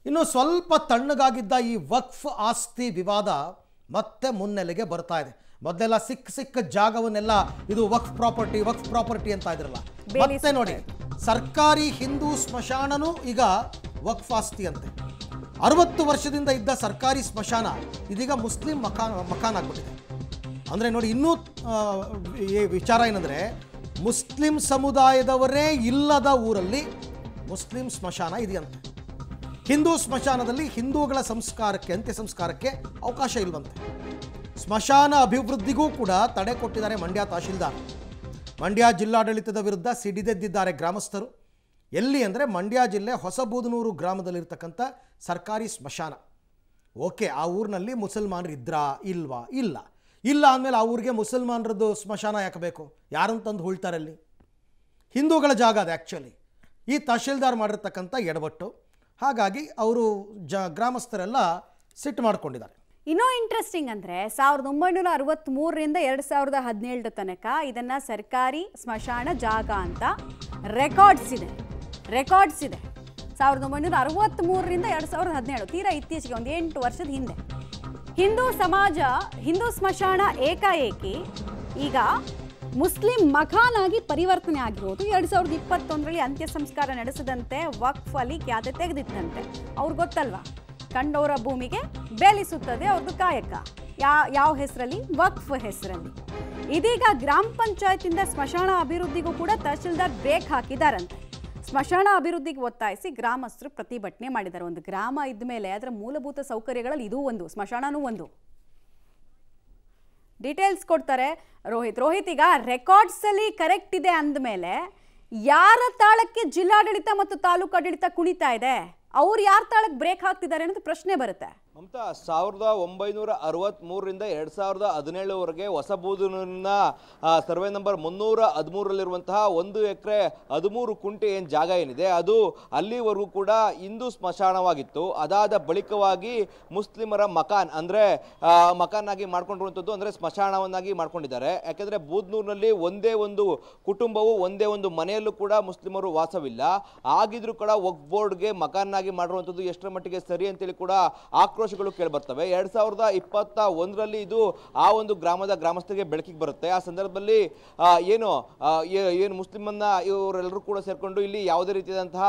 ಇನ್ನು ಸ್ವಲ್ಪ ತಣ್ಣಗಾಗಿದ್ದ ಈ ವಕ್ಫ್ ಆಸ್ತಿ ವಿವಾದ ಮತ್ತೆ ಮುನ್ನೆಲೆಗೆ ಬರ್ತಾ ಇದೆ. ಮೊದಲೆಲ್ಲ ಸಿಕ್ಕ ಜಾಗವನ್ನೆಲ್ಲ ಇದು ವಕ್ಫ್ ಪ್ರಾಪರ್ಟಿ ಅಂತ ಇದ್ರಲ್ಲ, ಮತ್ತೆ ನೋಡಿ ಸರ್ಕಾರಿ ಹಿಂದೂ ಸ್ಮಶಾನನೂ ಈಗ ವಕ್ಫ್ ಆಸ್ತಿ ಅಂತೆ. 60 ವರ್ಷದಿಂದ ಇದ್ದ ಸರ್ಕಾರಿ ಸ್ಮಶಾನ ಇದೀಗ ಮುಸ್ಲಿಂ ಮಕಾನ್ ಆಗ್ಬಿಟ್ಟಿದೆ. ಅಂದರೆ ನೋಡಿ, ಇನ್ನೂ ವಿಚಾರ ಏನಂದರೆ, ಮುಸ್ಲಿಂ ಸಮುದಾಯದವರೇ ಇಲ್ಲದ ಊರಲ್ಲಿ ಮುಸ್ಲಿಂ ಸ್ಮಶಾನ ಇದೆಯಂತೆ. ಹಿಂದೂ ಸ್ಮಶಾನದಲ್ಲಿ ಹಿಂದೂಗಳ ಸಂಸ್ಕಾರಕ್ಕೆ, ಅಂತ್ಯ ಸಂಸ್ಕಾರಕ್ಕೆ ಅವಕಾಶ ಇಲ್ವಂತೆ. ಸ್ಮಶಾನ ಅಭಿವೃದ್ಧಿಗೂ ಕೂಡ ತಡೆ ಕೊಟ್ಟಿದ್ದಾರೆ ಮಂಡ್ಯ ತಹಶೀಲ್ದಾರ್. ಮಂಡ್ಯ ಜಿಲ್ಲಾಡಳಿತದ ವಿರುದ್ಧ ಸಿಡಿದೆದ್ದಿದ್ದಾರೆ ಗ್ರಾಮಸ್ಥರು. ಎಲ್ಲಿ ಅಂದರೆ ಮಂಡ್ಯ ಜಿಲ್ಲೆ ಹೊಸಬೂದನೂರು ಗ್ರಾಮದಲ್ಲಿರ್ತಕ್ಕಂಥ ಸರ್ಕಾರಿ ಸ್ಮಶಾನ. ಓಕೆ, ಆ ಊರಿನಲ್ಲಿ ಮುಸಲ್ಮಾನರು ಇದ್ರಾ ಇಲ್ವಾ? ಇಲ್ಲ ಅಂದಮೇಲೆ ಆ ಊರಿಗೆ ಮುಸಲ್ಮಾನರದ್ದು ಸ್ಮಶಾನ ಯಾಕೆ ಬೇಕು? ಯಾರಂತಂದು ಹುಳ್ತಾರೆ ಅಲ್ಲಿ? ಹಿಂದೂಗಳ ಜಾಗ ಅದು ಆ್ಯಕ್ಚುಲಿ. ಈ ತಹಶೀಲ್ದಾರ್ ಮಾಡಿರ್ತಕ್ಕಂಥ ಎಡವಟ್ಟು. ಹಾಗಾಗಿ ಅವರು ಗ್ರಾಮಸ್ಥರೆಲ್ಲ ಸಿಟ್ಟು ಮಾಡ್ಕೊಂಡಿದ್ದಾರೆ. ಇನ್ನೂ ಇಂಟ್ರೆಸ್ಟಿಂಗ್ ಅಂದರೆ 1963ರಿಂದ 2017 ತನಕ ಇದನ್ನು ಸರ್ಕಾರಿ ಸ್ಮಶಾನ ಜಾಗ ಅಂತ ರೆಕಾರ್ಡ್ಸ್ ಇದೆ. 1963ರಿಂದ 2017, ತೀರಾ ಇತ್ತೀಚೆಗೆ ಒಂದು 8 ವರ್ಷದ ಹಿಂದೆ ಹಿಂದೂ ಸ್ಮಶಾನ ಏಕಾಏಕಿ ಈಗ ಮುಸ್ಲಿಂ ಮಖಾನ್ ಆಗಿ ಪರಿವರ್ತನೆ ಆಗಿರೋದು 2021ರಲ್ಲಿ ಅಂತ್ಯ ಸಂಸ್ಕಾರ ನಡೆಸದಂತೆ ವಕ್ಫ್ ಅಲ್ಲಿ ಖ್ಯಾತೆ ತೆಗೆದಿತ್ತಂತೆ. ಅವ್ರಿಗೆ ಗೊತ್ತಲ್ವಾ, ಕಂಡವರ ಭೂಮಿಗೆ ಬೇಲಿಸುತ್ತದೆ ಅವ್ರದ್ದು ಕಾಯಕ. ಯಾವ ಹೆಸರಲ್ಲಿ? ವಕ್ಫ್ ಹೆಸರಲ್ಲಿ. ಇದೀಗ ಗ್ರಾಮ ಪಂಚಾಯತಿಂದ ಸ್ಮಶಾನ ಅಭಿವೃದ್ಧಿಗೂ ಕೂಡ ತಹಶೀಲ್ದಾರ್ ಬ್ರೇಕ್ ಹಾಕಿದಾರಂತೆ. ಸ್ಮಶಾನ ಅಭಿವೃದ್ಧಿಗೆ ಒತ್ತಾಯಿಸಿ ಗ್ರಾಮಸ್ಥರು ಪ್ರತಿಭಟನೆ ಮಾಡಿದ್ದಾರೆ. ಒಂದು ಗ್ರಾಮ ಇದ್ದ ಮೇಲೆ ಅದರ ಮೂಲಭೂತ ಸೌಕರ್ಯಗಳಲ್ಲಿ ಇದೂ ಒಂದು, ಸ್ಮಶಾನನೂ ಒಂದು. ಡೀಟೇಲ್ಸ್ ಕೊಡ್ತಾರೆ ರೋಹಿತ್. ಈಗ ರೆಕಾರ್ಡ್ಸ್ ಅಲ್ಲಿ ಕರೆಕ್ಟ್ ಇದೆ ಅಂದಮೇಲೆ ಯಾರ ತಾಳಕ್ಕೆ ಜಿಲ್ಲಾಡಳಿತ ಮತ್ತು ತಾಲೂಕು ಆಡಳಿತ ಕುಣಿತಾ ಇದೆ? ಅವ್ರು ಯಾರ ತಾಳಕ್ಕೆ ಬ್ರೇಕ್ ಹಾಕ್ತಿದ್ದಾರೆ ಅನ್ನೋದು ಪ್ರಶ್ನೆ ಬರುತ್ತೆ. ಮಮತಾ, 1963ರಿಂದ 2017ವರೆಗೆ ಹೊಸಬೂದೂರಿನ ಸರ್ವೆ ನಂಬರ್ 313ರಲ್ಲಿರುವಂತಹ 1 ಎಕರೆ 13 ಕುಂಟೆ ಏನು ಜಾಗ ಏನಿದೆ, ಅದು ಅಲ್ಲಿವರೆಗೂ ಕೂಡ ಹಿಂದೂ ಸ್ಮಶಾನವಾಗಿತ್ತು. ಅದಾದ ಬಳಿಕವಾಗಿ ಮುಸ್ಲಿಮರ ಮಕಾನ್ ಅಂದರೆ ಮಕಾನಾಗಿ ಮಾಡ್ಕೊಂಡಿರುವಂಥದ್ದು, ಅಂದರೆ ಸ್ಮಶಾನವನ್ನಾಗಿ ಮಾಡ್ಕೊಂಡಿದ್ದಾರೆ. ಯಾಕೆಂದರೆ ಬೂದ್ನೂರಿನಲ್ಲಿ ಒಂದೇ ಒಂದು ಕುಟುಂಬವು, ಒಂದೇ ಒಂದು ಮನೆಯಲ್ಲೂ ಕೂಡ ಮುಸ್ಲಿಮರು ವಾಸವಿಲ್ಲ. ಆಗಿದ್ರೂ ಕೂಡ ವಕ್ಫ್ ಬೋರ್ಡ್ಗೆ ಮಕಾನಾಗಿ ಮಾಡಿರುವಂಥದ್ದು ಎಷ್ಟರ ಮಟ್ಟಿಗೆ ಸರಿ ಅಂತೇಳಿ ಕೂಡ ಆಕ್ರೋಶಗಳು ಕೇಳಿಬರ್ತವೆ. 2021ರಲ್ಲಿ ಇದು ಆ ಒಂದು ಗ್ರಾಮಸ್ಥರಿಗೆ ಬೆಳಕಿಗೆ ಬರುತ್ತೆ. ಆ ಸಂದರ್ಭದಲ್ಲಿ ಏನು ಮುಸ್ಲಿಮನ್ನ ಇವರೆಲ್ಲರೂ ಕೂಡ ಸೇರ್ಕೊಂಡು ಇಲ್ಲಿ ಯಾವುದೇ ರೀತಿಯಾದಂತಹ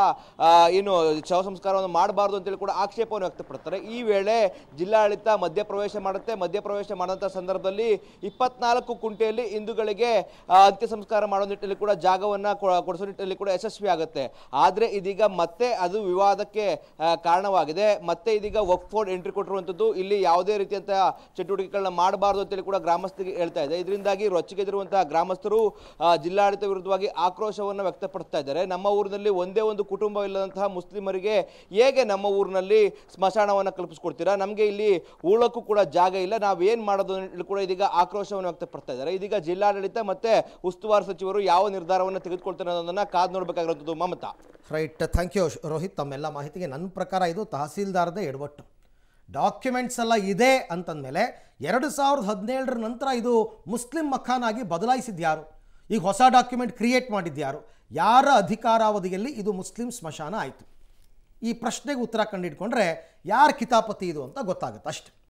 ಶವ ಸಂಸ್ಕಾರವನ್ನು ಮಾಡಬಾರ್ದು ಅಂತೇಳಿ ಕೂಡ ಆಕ್ಷೇಪವನ್ನು ವ್ಯಕ್ತಪಡ್ತಾರೆ. ಈ ವೇಳೆ ಜಿಲ್ಲಾಡಳಿತ ಮಧ್ಯಪ್ರವೇಶ ಮಾಡುತ್ತೆ. ಮಧ್ಯಪ್ರವೇಶ ಮಾಡಿದಂಥ ಸಂದರ್ಭದಲ್ಲಿ 24 ಕುಂಟೆಯಲ್ಲಿ ಹಿಂದೂಗಳಿಗೆ ಅಂತ್ಯ ಸಂಸ್ಕಾರ ಮಾಡೋ ನಿಟ್ಟಿನಲ್ಲಿ ಕೂಡ ಜಾಗವನ್ನು ಕೊಡಿಸೋ ನಿಟ್ಟಿನಲ್ಲಿ ಕೂಡ ಯಶಸ್ವಿ ಆಗುತ್ತೆ. ಆದರೆ ಇದೀಗ ಮತ್ತೆ ಅದು ವಿವಾದಕ್ಕೆ ಕಾರಣವಾಗಿದೆ. ಮತ್ತೆ ಇದೀಗ ವಕ್ಫ್ ಬೋರ್ಡ್ ಎಂಟ್ರಿ ಕೊಟ್ಟಿರುವಂಥದ್ದು, ಇಲ್ಲಿ ಯಾವುದೇ ರೀತಿಯಂತಹ ಚಟುವಟಿಕೆಗಳನ್ನ ಮಾಡಬಾರ್ದು ಅಂತೇಳಿ ಕೂಡ ಗ್ರಾಮಸ್ಥರಿಗೆ ಹೇಳ್ತಾ ಇದೆ. ಇದರಿಂದಾಗಿ ರೊಚ್ಚಿಗೆದಿರುವಂತಹ ಗ್ರಾಮಸ್ಥರು ಜಿಲ್ಲಾಡಳಿತ ವಿರುದ್ಧವಾಗಿ ಆಕ್ರೋಶವನ್ನು ವ್ಯಕ್ತಪಡಿಸ್ತಾ ಇದ್ದಾರೆ. ನಮ್ಮ ಊರಿನಲ್ಲಿ ಒಂದೇ ಒಂದು ಕುಟುಂಬವಿಲ್ಲದಂತಹ ಮುಸ್ಲಿಮರಿಗೆ ಹೇಗೆ ನಮ್ಮ ಊರಿನಲ್ಲಿ ಸ್ಮಶಾನವನ್ನು ಕಲ್ಪಿಸ್ಕೊಡ್ತೀರಾ? ನಮಗೆ ಇಲ್ಲಿ ಉಳಕ್ಕೂ ಕೂಡ ಜಾಗ ಇಲ್ಲ, ನಾವೇನು ಮಾಡೋದು ಕೂಡ ಇದೀಗ ಆಕ್ರೋಶವನ್ನು ವ್ಯಕ್ತಪಡ್ತಾ ಇದ್ದಾರೆ. ಇದೀಗ ಜಿಲ್ಲಾಡಳಿತ ಮತ್ತೆ ಉಸ್ತುವಾರಿ ಸಚಿವರು ಯಾವ ನಿರ್ಧಾರವನ್ನು ತೆಗೆದುಕೊಳ್ತಾರೆ ಅನ್ನೋದನ್ನ ಕಾದು ನೋಡಬೇಕಾಗಿರುವಂಥದ್ದು. Mamata, right, thank you Rohit ತಮ್ಮೆಲ್ಲ ಮಾಹಿತಿಗೆ. ನನ್ನ ಪ್ರಕಾರ ಇದು ತಹಸೀಲ್ದಾರ್ದೇ ಎಡವಟ್ಟು. ಡಾಕ್ಯುಮೆಂಟ್ಸ್ ಎಲ್ಲ ಇದೆ ಅಂತಂದಮೇಲೆ 2017 ನಂತರ ಇದು ಮುಸ್ಲಿಂ ಮಖಾನ್ ಆಗಿ ಬದಲಾಯಿಸಿದ್ಯಾರು? ಈಗ ಹೊಸ ಡಾಕ್ಯುಮೆಂಟ್ ಕ್ರಿಯೇಟ್ ಮಾಡಿದ್ಯಾರು? ಯಾರ ಅಧಿಕಾರಾವಧಿಯಲ್ಲಿ ಇದು ಮುಸ್ಲಿಂ ಸ್ಮಶಾನ ಆಯಿತು? ಈ ಪ್ರಶ್ನೆಗೆ ಉತ್ತರ ಕಂಡಿಡ್ಕೊಂಡ್ರೆ ಯಾರು ಕಿತಾಪತಿ ಇದು ಅಂತ ಗೊತ್ತಾಗುತ್ತೆ ಅಷ್ಟೆ.